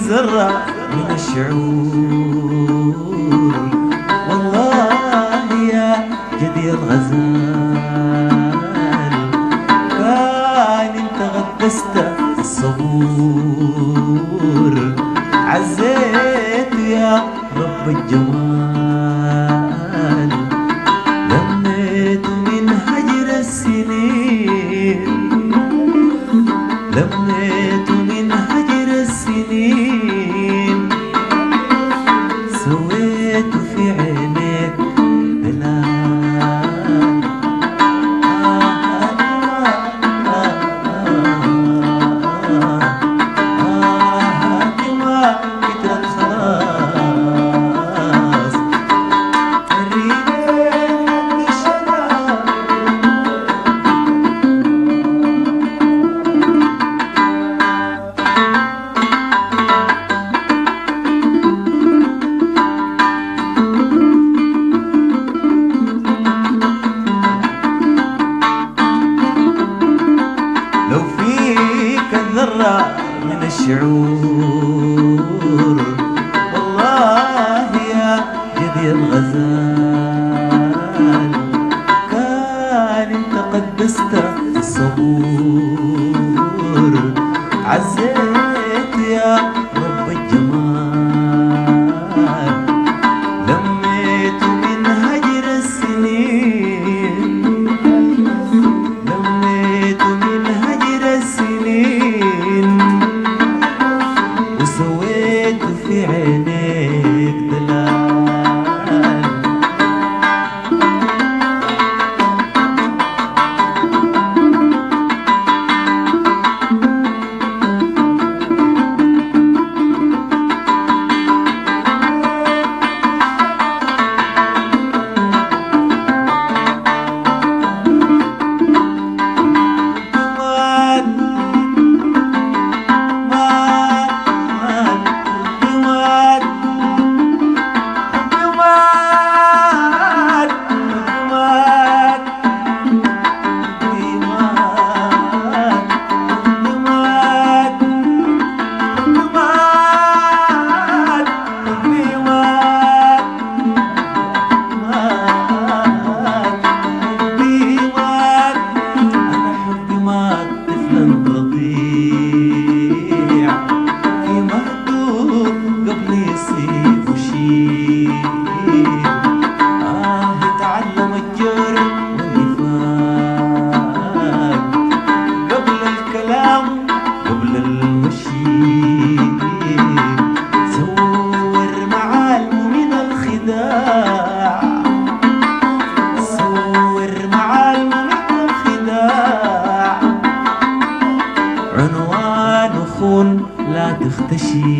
ذرة من الشعور، والله يا جدي الغزال كان انت غدست الصبور، عزيت يا رب الجمال، لميت من هجر السنين، لميت من هجر السنين، سويت في عينيك دلال. ما قدرت خلاص الريح شراب. لو فيك الذرة من الشعور، والله يا جدي الغزال كان انت قدست الصبور، عزيت يا رب الجمال، لميت من هجر السنين، لميت من هجر السنين، وسويت في عينيك دلال. تعلم الجرح والنفاق قبل الكلام قبل المشي، صور معالمه من الخداع، صور معالمه من الخداع، عنوان خون لا تختشي.